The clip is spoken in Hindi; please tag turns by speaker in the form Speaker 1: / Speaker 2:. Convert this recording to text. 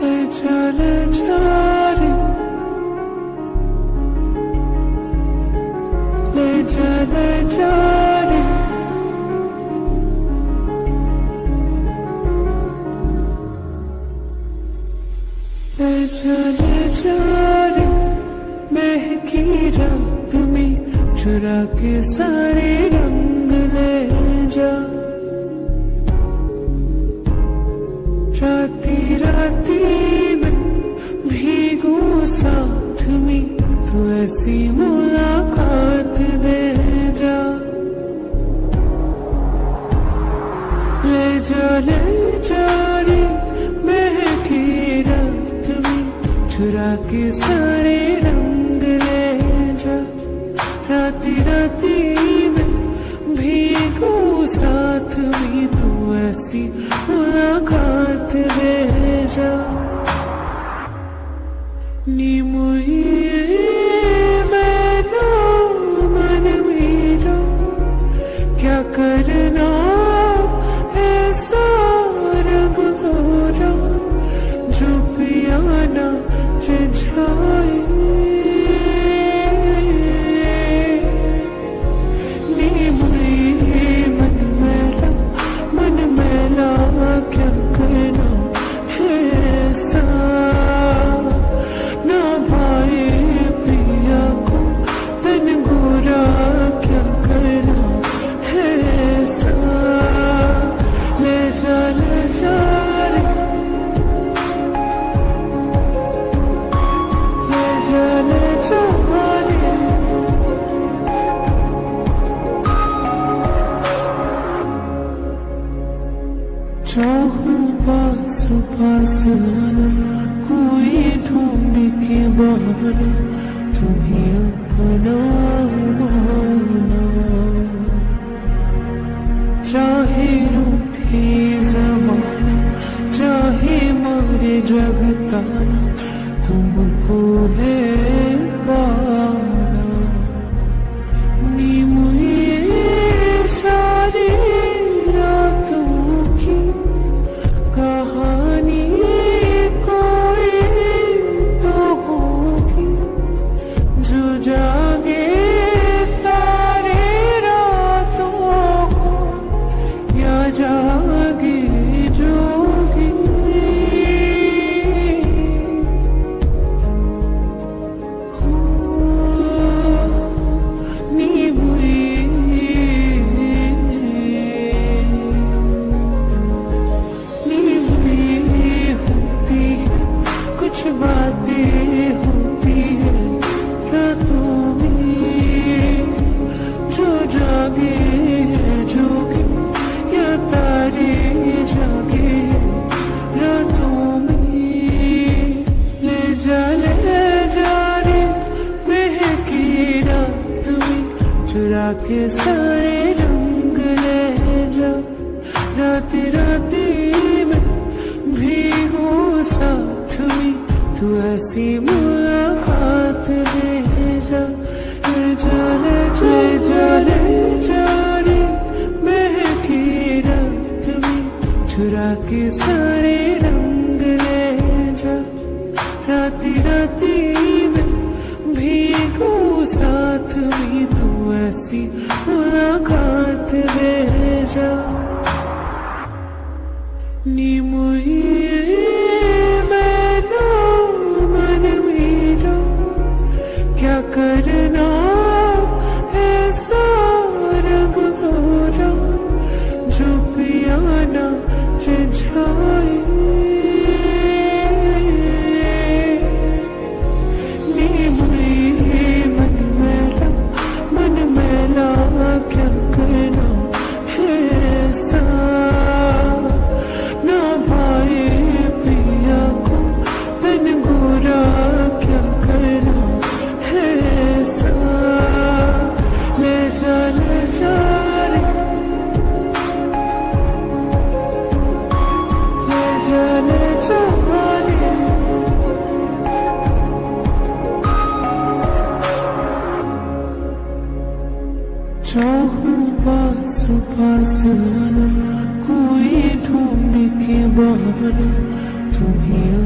Speaker 1: चले जा रे, ले चले जा रे, ले चले जा रे, महकी रात में चुरा के सारे रंग ले जा। राती राती में भीगू साथ में, तू ऐसी मुलाकात दे जा। ले जा रे, महकी रात में चुरा के सारे रंग ले जा। राती राती में भीगू साथ में, तू ऐसी मुलाकात दे जा। नी मुई मैनो मन मेरा, क्या करना ऐसा रंग गोरा, जो पिया ना रिझाए। क्या करना है ऐसा, ना पाए पिया को तन गोरा, क्या करना है ऐसा। ले जा रे, ले जा रे, चाहूं पास पास आना, कोई ढूंढ के बहाना, तुम्हें अपना माना। चाहे रूठे ज़माना, चाहे मारे जगताना, तुमको है पाना। नीमुए सारी रातों की कहानी कोई तो होगी, जो जागे सारे रातों को, या जागे जोगी। बातें होती है रातों में, जो जागे है जोगी, या तारे जागे रातों में। ले जा रे, महकी रात में चुरा के सारे रंग ले जा। राती राती में भीगो साथ में, तू ऐसी मुलाकात दे जा। ले जा रे, महकी रात में चुरा के सारे रंग ले जा। राती राती में भीगो साथ में, तू ऐसी मुलाकात दे जा। नी मुई क्या करना ऐसा रंग गोरा, जो पिया ना रिझाए। मन मैला क्या करना है ऐसा, ना पाए पिया को तन गोरा, क्या करना है ऐसा। ले जा रे, ले जा रे, चाहूं पास पास आना, कोई ढूंढ के बहाना, तुम्हें